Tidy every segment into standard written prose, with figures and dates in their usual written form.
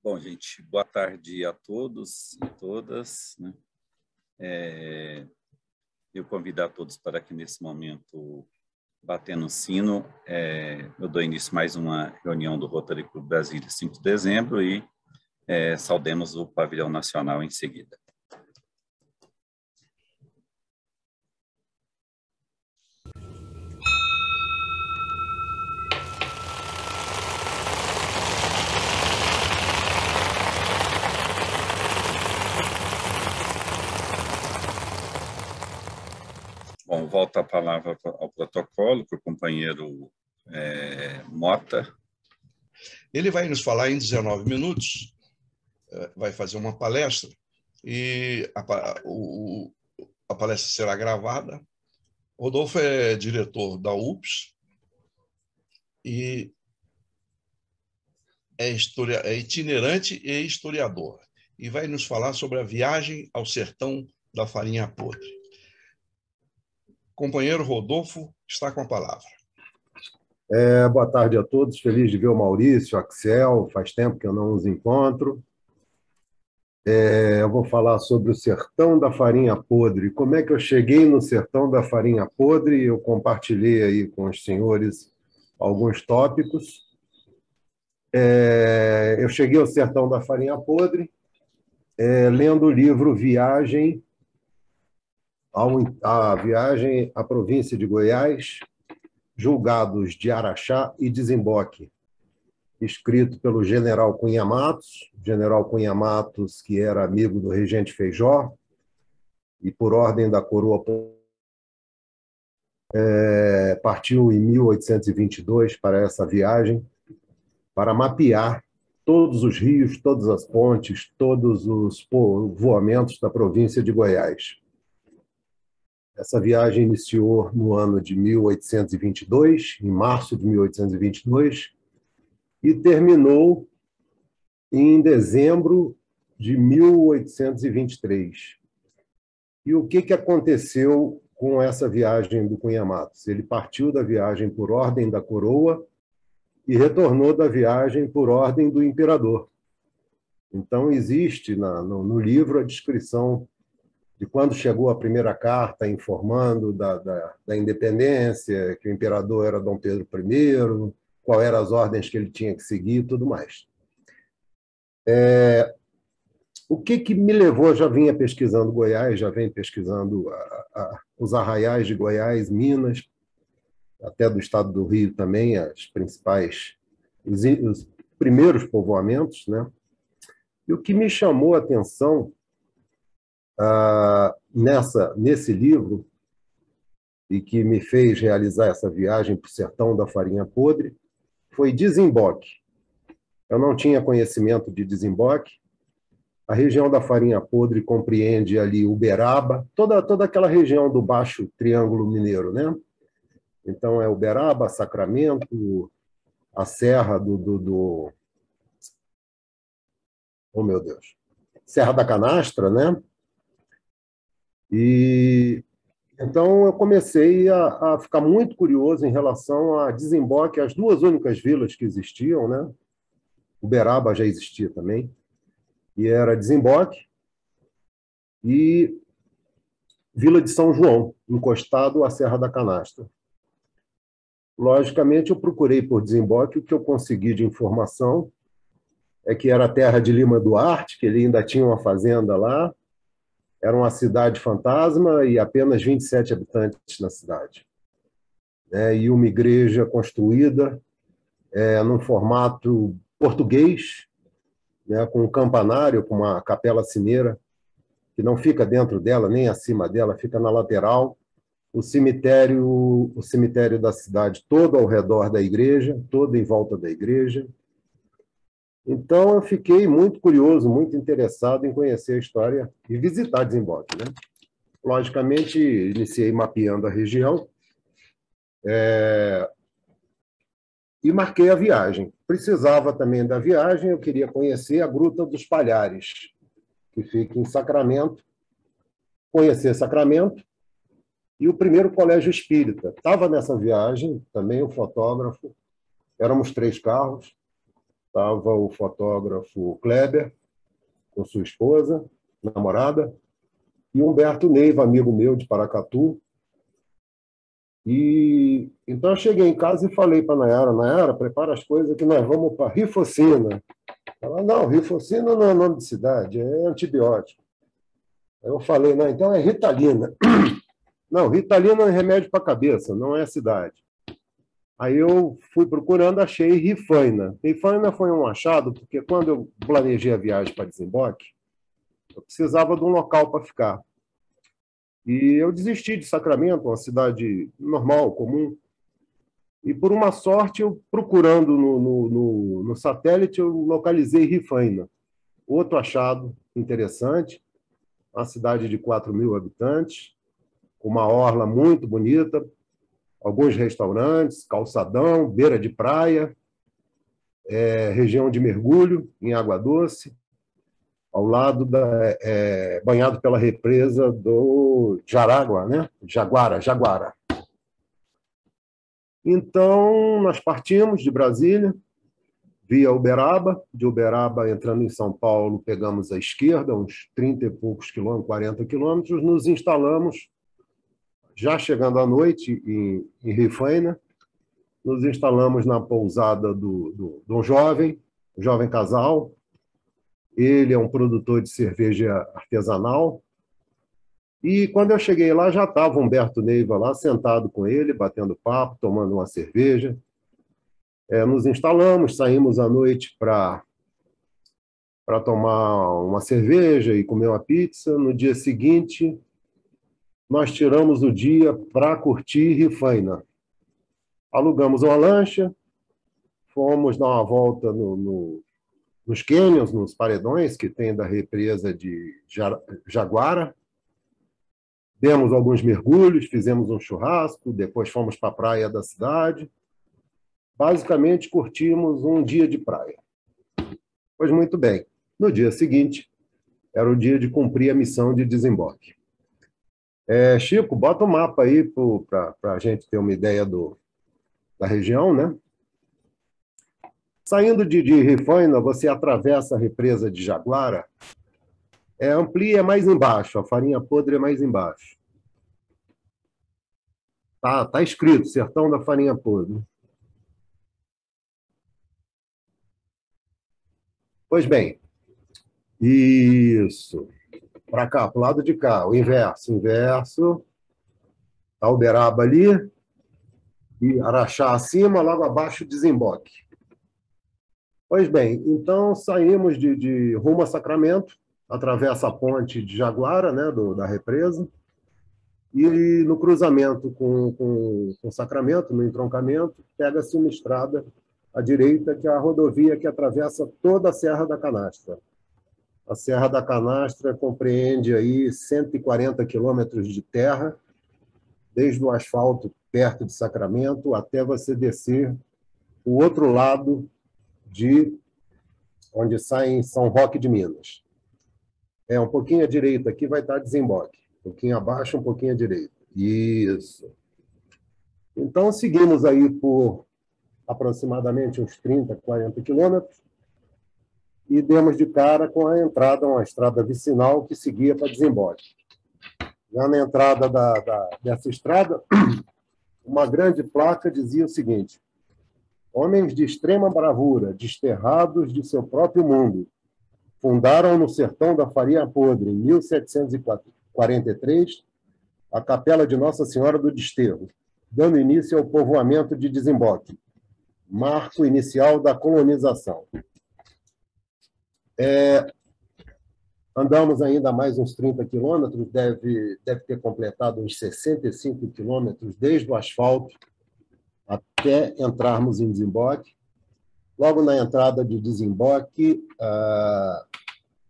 Bom, gente, boa tarde a todos e todas, né? Eu convido a todos para que, nesse momento, batendo o sino, eu dou início a mais uma reunião do Rotary Clube Brasília, 5 de dezembro, e saudemos o pavilhão nacional em seguida. Bom, volto a palavra ao protocolo para o companheiro Mota. Ele vai nos falar em 19 minutos, vai fazer uma palestra, e a palestra será gravada. Rodolfo é diretor da UPS e é itinerante e historiador, e vai nos falar sobre a viagem ao sertão da farinha podre. Companheiro Rodolfo está com a palavra. Boa tarde a todos, feliz de ver o Maurício, o Axel, faz tempo que eu não os encontro. Eu vou falar sobre o sertão da farinha podre. Como é que eu cheguei no sertão da farinha podre? Eu compartilhei aí com os senhores alguns tópicos. Eu cheguei ao sertão da farinha podre lendo o livro Viagem à província de Goiás, Julgados de Araxá e Desemboque, escrito pelo general Cunha Matos, que era amigo do regente Feijó, e por ordem da coroa partiu em 1822 para essa viagem, para mapear todos os rios, todas as pontes, todos os povoamentos da província de Goiás. Essa viagem iniciou no ano de 1822, em março de 1822, e terminou em dezembro de 1823. E o que aconteceu com essa viagem do Cunha Matos? Ele partiu da viagem por ordem da coroa e retornou da viagem por ordem do imperador. Então, existe no livro a descrição de quando chegou a primeira carta informando da independência, que o imperador era Dom Pedro I, quais eram as ordens que ele tinha que seguir e tudo mais. O que me levou, eu já vinha pesquisando Goiás, já venho pesquisando os arraiais de Goiás, Minas, até do estado do Rio também, os primeiros povoamentos, né? E o que me chamou a atenção nesse livro, e que me fez realizar essa viagem para o sertão da farinha podre, foi Desemboque. Eu não tinha conhecimento de Desemboque. A região da farinha podre compreende ali Uberaba, toda aquela região do Baixo Triângulo Mineiro, né? Então, é Uberaba, Sacramento, a Serra oh, meu Deus! Serra da Canastra, né? E então eu comecei a ficar muito curioso em relação a Desemboque, as duas únicas vilas que existiam, né? Uberaba já existia também, e era Desemboque e Vila de São João, encostado à Serra da Canastra. Logicamente, eu procurei por Desemboque, o que eu consegui de informação é que era a terra de Lima Duarte, que ele ainda tinha uma fazenda lá, era uma cidade fantasma e apenas 27 habitantes na cidade. E uma igreja construída num formato português, com um campanário, com uma capela sineira, que não fica dentro dela, nem acima dela, fica na lateral. O cemitério da cidade todo ao redor da igreja, todo em volta da igreja. Então, eu fiquei muito curioso, muito interessado em conhecer a história e visitar Desemboque, né? Logicamente, iniciei mapeando a região e marquei a viagem. Precisava também da viagem, eu queria conhecer a Gruta dos Palhares, que fica em Sacramento, conhecer Sacramento, e o primeiro colégio espírita. Estava nessa viagem, também o fotógrafo, éramos 3 carros, estava o fotógrafo Kleber, com sua esposa, namorada, e Humberto Neiva, amigo meu de Paracatu. E então eu cheguei em casa e falei para a Nayara, prepara as coisas que nós vamos para Rifocina. Ela, não, Rifocina não é nome de cidade, é antibiótico. Aí eu falei, não, então é Ritalina. Não, Ritalina é remédio para a cabeça, não é cidade. Aí eu fui procurando, achei Rifaina. Rifaina foi um achado, porque quando eu planejei a viagem para Desemboque, eu precisava de um local para ficar. E eu desisti de Sacramento, uma cidade normal, comum. E, por uma sorte, eu procurando no satélite, eu localizei Rifaina. Outro achado interessante, uma cidade de 4.000 habitantes, com uma orla muito bonita, alguns restaurantes, calçadão, beira de praia, região de mergulho em água doce, ao lado banhado pela represa do Jaraguá, né? Jaguara. Então, nós partimos de Brasília, via Uberaba, de Uberaba, entrando em São Paulo, pegamos a esquerda, uns 30 e poucos quilômetros, 40 quilômetros, nos instalamos, já chegando à noite em Rifaina, nos instalamos na pousada de um jovem casal. Ele é um produtor de cerveja artesanal. E quando eu cheguei lá, já estava Humberto Neiva lá, sentado com ele, batendo papo, tomando uma cerveja. Nos instalamos, saímos à noite para tomar uma cerveja e comer uma pizza. No dia seguinte, nós tiramos o dia para curtir Rifaina. Alugamos uma lancha, fomos dar uma volta nos cânions, nos paredões que tem da represa de Jaguara. Demos alguns mergulhos, fizemos um churrasco, depois fomos para a praia da cidade. Basicamente, curtimos um dia de praia. Pois muito bem. No dia seguinte, era o dia de cumprir a missão de Desemboque. Chico, bota o mapa aí para a gente ter uma ideia da região, né? Saindo de Rifaina, você atravessa a represa de Jaguara, amplia mais embaixo, a farinha podre é mais embaixo. Tá escrito, Sertão da Farinha Podre. Pois bem, isso. Para cá, para o lado de cá, o inverso. Está Uberaba ali, e Araxá acima, logo abaixo, Desemboque. Pois bem, então saímos de rumo a Sacramento, atravessa a ponte de Jaguara, né, da represa, e no cruzamento com Sacramento, no entroncamento, pega-se uma estrada à direita, que é a rodovia que atravessa toda a Serra da Canastra. A Serra da Canastra compreende aí 140 quilômetros de terra, desde o asfalto perto de Sacramento até você descer o outro lado de onde sai em São Roque de Minas. Um pouquinho à direita aqui vai estar Desemboque, um pouquinho abaixo, um pouquinho à direita. Isso. Então, seguimos aí por aproximadamente uns 30, 40 quilômetros e demos de cara com a entrada, uma estrada vicinal que seguia para Desemboque. Já na entrada dessa estrada, uma grande placa dizia o seguinte: homens de extrema bravura, desterrados de seu próprio mundo, fundaram no sertão da Farinha Podre, em 1743, a Capela de Nossa Senhora do Desterro, dando início ao povoamento de Desemboque, marco inicial da colonização. Andamos ainda mais uns 30 quilômetros, deve ter completado uns 65 quilômetros desde o asfalto até entrarmos em Desemboque. Logo na entrada de Desemboque,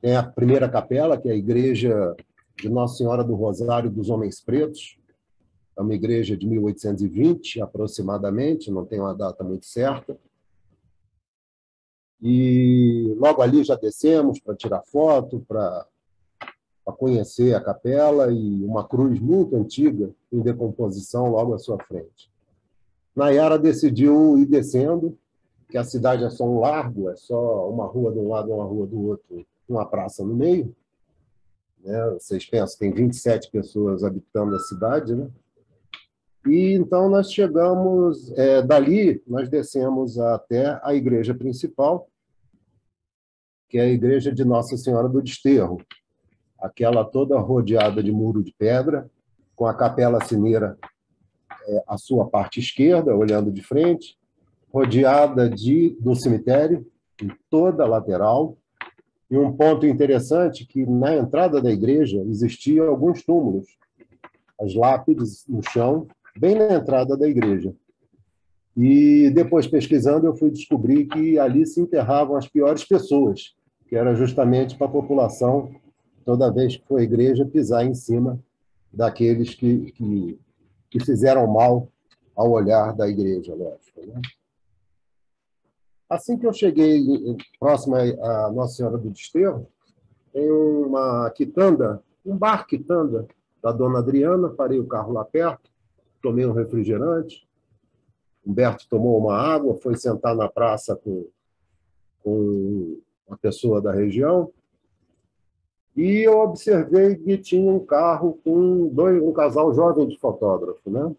tem a primeira capela, que é a Igreja de Nossa Senhora do Rosário dos Homens Pretos. É uma igreja de 1820, aproximadamente, não tem uma data muito certa. E logo ali já descemos para tirar foto, para conhecer a capela, e uma cruz muito antiga, em decomposição, logo à sua frente. Nayara decidiu ir descendo, que a cidade é só um largo, é só uma rua de um lado, uma rua do outro, uma praça no meio, né? Vocês pensam, tem 27 pessoas habitando a cidade, né? E então nós chegamos, dali nós descemos até a igreja principal, que é a igreja de Nossa Senhora do Desterro, aquela toda rodeada de muro de pedra, com a capela sineira à sua parte esquerda, olhando de frente, rodeada do cemitério, em toda a lateral. E um ponto interessante que na entrada da igreja existiam alguns túmulos, as lápides no chão, bem na entrada da igreja. E depois, pesquisando, eu fui descobrir que ali se enterravam as piores pessoas, que era justamente para a população, toda vez que for à igreja, pisar em cima daqueles que fizeram mal ao olhar da igreja, lógico, né? Assim que eu cheguei próximo à Nossa Senhora do Desterro, tem uma quitanda, um bar quitanda da Dona Adriana, parei o carro lá perto, tomei um refrigerante, Humberto tomou uma água, foi sentar na praça com uma pessoa da região, e eu observei que tinha um carro com um casal jovem de fotógrafo, né?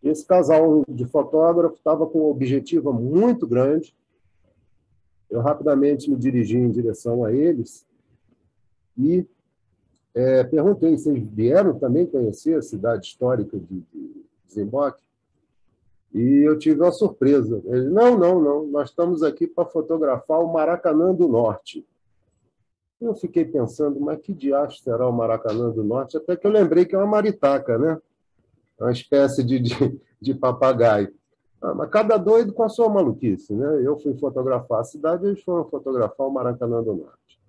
Esse casal de fotógrafo estava com um objetivo muito grande. Eu rapidamente me dirigi em direção a eles e perguntei se eles vieram também conhecer a cidade histórica de Desemboque. E eu tive uma surpresa. Eles, não, nós estamos aqui para fotografar o Maracanã do Norte. Eu fiquei pensando, mas que diacho será o Maracanã do Norte? Até que eu lembrei que é uma maritaca, né? Uma espécie de papagaio. Mas cada doido com a sua maluquice, né? Eu fui fotografar a cidade, eles foram fotografar o Maracanã do Norte.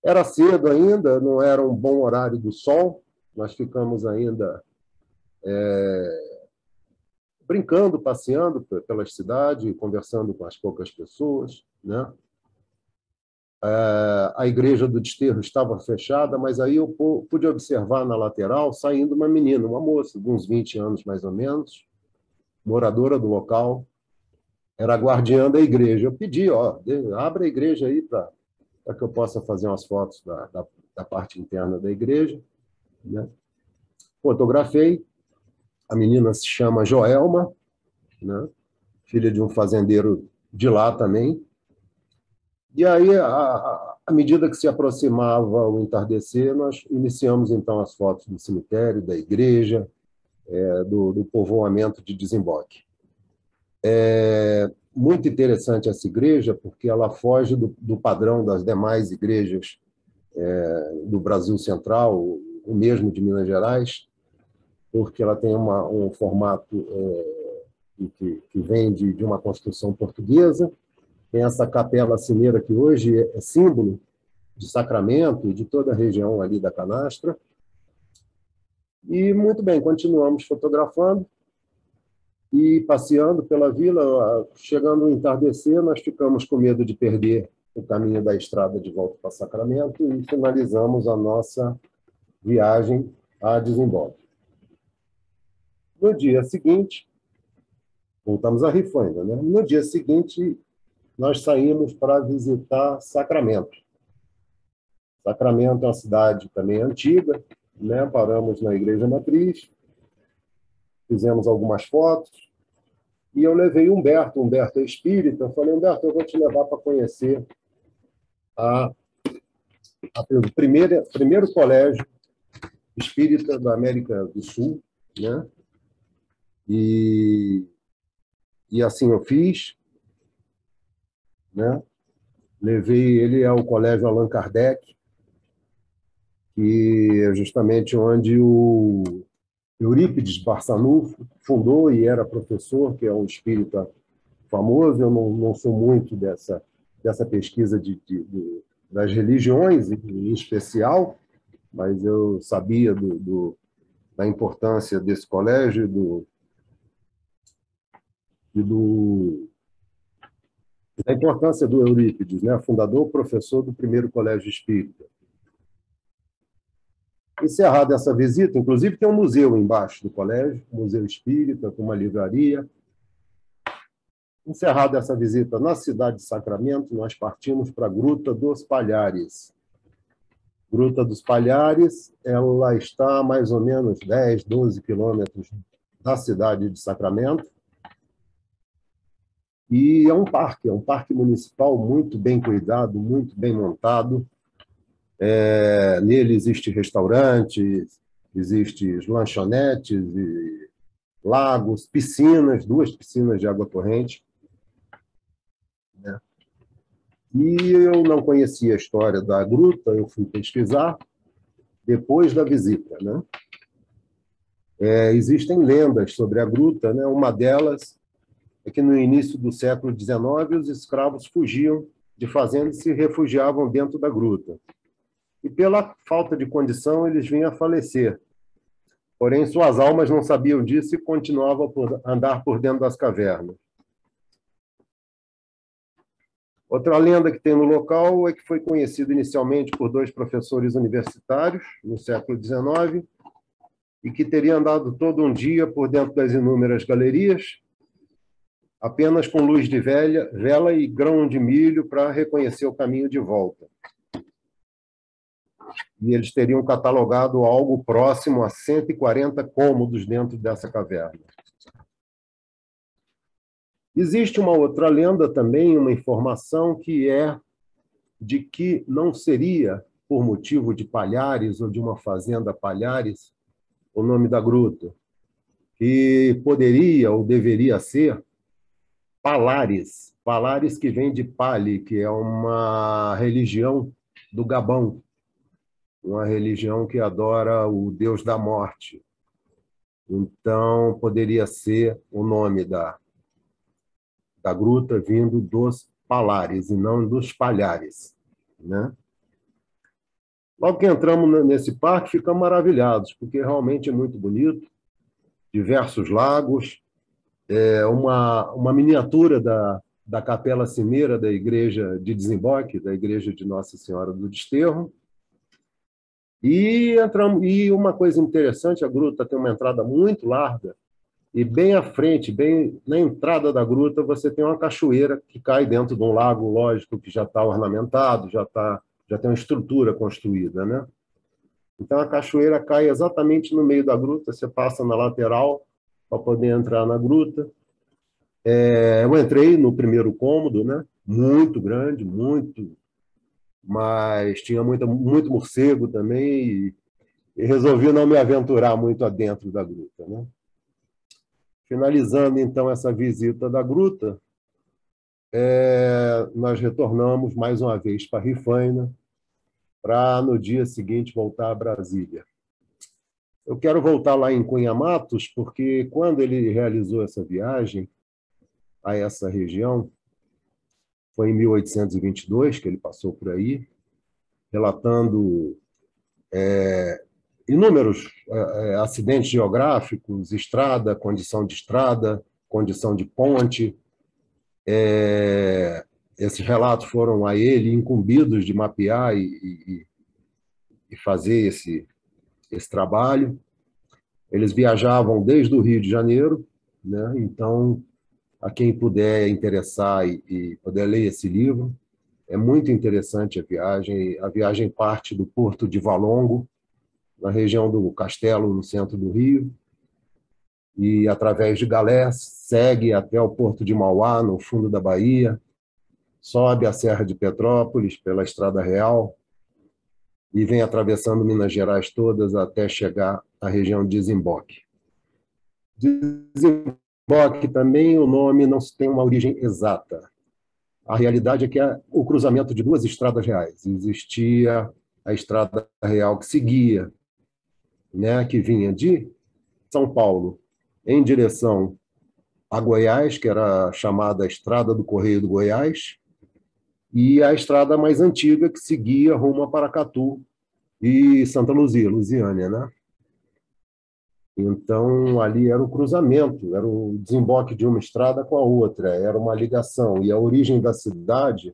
Era cedo ainda, não era um bom horário do sol, nós ficamos ainda brincando, passeando pela cidade, conversando com as poucas pessoas, né? A igreja do Desterro estava fechada, mas aí eu pude observar na lateral saindo uma menina, uma moça de uns 20 anos mais ou menos, moradora do local, era guardiã da igreja. Eu pedi, abre a igreja aí para que eu possa fazer umas fotos da parte interna da igreja, né? Fotografei. A menina se chama Joelma, né? Filha de um fazendeiro de lá também. E aí, à medida que se aproximava o entardecer, nós iniciamos, então, as fotos do cemitério, da igreja, do povoamento de Desemboque. É muito interessante essa igreja, porque ela foge do padrão das demais igrejas do Brasil Central, o mesmo de Minas Gerais, porque ela tem um formato que vem de uma construção portuguesa. Tem essa capela sineira que hoje é símbolo de Sacramento e de toda a região ali da Canastra. E, muito bem, continuamos fotografando e passeando pela vila. Chegando ao entardecer, nós ficamos com medo de perder o caminho da estrada de volta para Sacramento e finalizamos a nossa viagem a Desemboque. No dia seguinte, voltamos a Rifo ainda, né? No dia seguinte, nós saímos para visitar Sacramento. Sacramento é uma cidade também antiga, né? Paramos na Igreja Matriz, fizemos algumas fotos, e eu levei Humberto é espírita, eu falei, Humberto, eu vou te levar para conhecer o primeiro colégio espírita da América do Sul, né? E assim eu fiz, né? Levei ele ao Colégio Allan Kardec, que é justamente onde o Eurípides Barçanufo fundou e era professor, que é um espírita famoso. Eu não sou muito dessa pesquisa das religiões, em especial, mas eu sabia da importância desse colégio da importância do Eurípides, né? Fundador, professor do primeiro colégio espírita. Encerrada essa visita, inclusive tem um museu embaixo do colégio, um museu espírita, com uma livraria. Encerrada essa visita na cidade de Sacramento, nós partimos para a Gruta dos Palhares. Gruta dos Palhares, ela está a mais ou menos 10, 12 quilômetros da cidade de Sacramento. E é um parque municipal muito bem cuidado, muito bem montado. Nele existe restaurantes, existem lanchonetes, e lagos, piscinas, 2 piscinas de água corrente. E eu não conhecia a história da gruta, eu fui pesquisar depois da visita, né? Existem lendas sobre a gruta, né? Uma delas é que no início do século XIX os escravos fugiam de fazendas e se refugiavam dentro da gruta. E pela falta de condição eles vinham a falecer. Porém, suas almas não sabiam disso e continuavam a andar por dentro das cavernas. Outra lenda que tem no local é que foi conhecido inicialmente por 2 professores universitários, no século XIX, e que teria andado todo um dia por dentro das inúmeras galerias, apenas com luz de vela e grão de milho para reconhecer o caminho de volta. E eles teriam catalogado algo próximo a 140 cômodos dentro dessa caverna. Existe uma outra lenda também, uma informação que é de que não seria por motivo de Palhares ou de uma fazenda Palhares o nome da gruta, que poderia ou deveria ser Palares. Palares que vem de Pali, que é uma religião do Gabão, uma religião que adora o deus da morte. Então, poderia ser o nome da gruta vindo dos Palares e não dos Palhares, né? Logo que entramos nesse parque, ficamos maravilhados, porque realmente é muito bonito, diversos lagos, uma miniatura da Capela Cimeira da Igreja de Desemboque, da Igreja de Nossa Senhora do Desterro. E uma coisa interessante, a gruta tem uma entrada muito larga, e bem à frente, bem na entrada da gruta, você tem uma cachoeira que cai dentro de um lago, lógico, que já está ornamentado, já tem uma estrutura construída, né? Então, a cachoeira cai exatamente no meio da gruta, você passa na lateral para poder entrar na gruta. Eu entrei no primeiro cômodo, né? Muito grande, mas tinha muito morcego também, e resolvi não me aventurar muito adentro da gruta, né? Finalizando, então, essa visita da gruta, nós retornamos mais uma vez para Rifaina, para, no dia seguinte, voltar a Brasília. Eu quero voltar lá em Cunha Matos, porque quando ele realizou essa viagem a essa região, foi em 1822 que ele passou por aí, relatando inúmeros acidentes geográficos, estrada, condição de ponte. Esses relatos foram a ele incumbidos de mapear e fazer esse trabalho. Eles viajavam desde o Rio de Janeiro, né? Então, a quem puder interessar e poder ler esse livro, é muito interessante a viagem. A viagem parte do Porto de Valongo, na região do Castelo, no centro do Rio, e através de Galés, segue até o Porto de Mauá, no fundo da Bahia, sobe a Serra de Petrópolis pela Estrada Real e vem atravessando Minas Gerais todas até chegar à região de Desemboque. Desemboque também, o nome não tem uma origem exata. A realidade é que é o cruzamento de 2 estradas reais. Existia a Estrada Real que seguia, né, que vinha de São Paulo em direção a Goiás, que era chamada Estrada do Correio do Goiás, e a estrada mais antiga que seguia rumo a Paracatu e Santa Luzia, Lusiânia, né? Então, ali era o cruzamento, era o desemboque de uma estrada com a outra, era uma ligação. E a origem da cidade,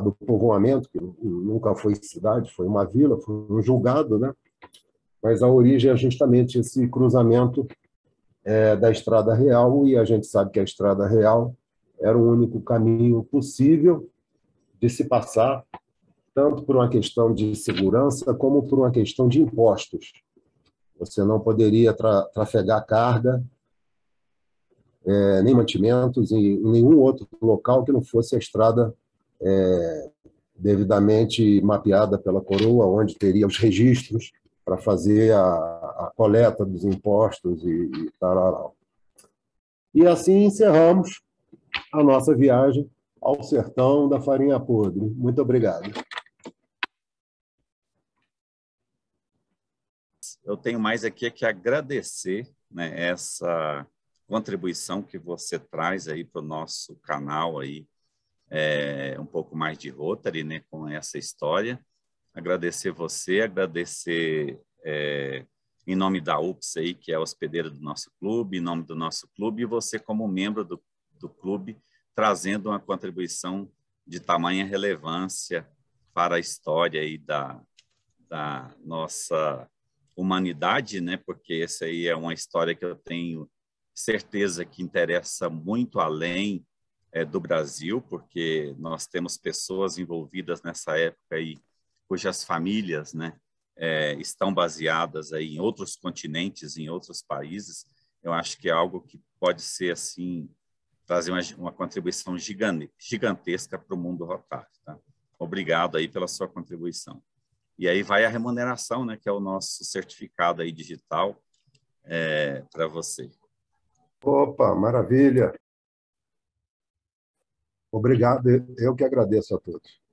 do povoamento, que nunca foi cidade, foi uma vila, foi um julgado, né? Mas a origem é justamente esse cruzamento da Estrada Real, e a gente sabe que a Estrada Real era o único caminho possível de se passar, tanto por uma questão de segurança como por uma questão de impostos. Você não poderia trafegar carga, nem mantimentos em nenhum outro local que não fosse a estrada devidamente mapeada pela coroa, onde teria os registros para fazer a coleta dos impostos e tal. E assim encerramos a nossa viagem ao sertão da farinha podre. Muito obrigado. Eu tenho mais aqui que agradecer, né, essa contribuição que você traz aí para o nosso canal aí, um pouco mais de Rotary, né, com essa história. Agradecer você, agradecer em nome da UPS aí, que é a hospedeira do nosso clube, em nome do nosso clube, e você como membro do clube, trazendo uma contribuição de tamanha relevância para a história aí da nossa humanidade, né? Porque essa aí é uma história que eu tenho certeza que interessa muito além do Brasil, porque nós temos pessoas envolvidas nessa época aí, cujas famílias, né, estão baseadas aí em outros continentes, em outros países. Eu acho que é algo que pode ser assim, trazer uma contribuição gigantesca para o mundo rotário. Tá? Obrigado aí pela sua contribuição. E aí vai a remuneração, né, que é o nosso certificado aí digital para você. Opa, maravilha. Obrigado, eu que agradeço a todos.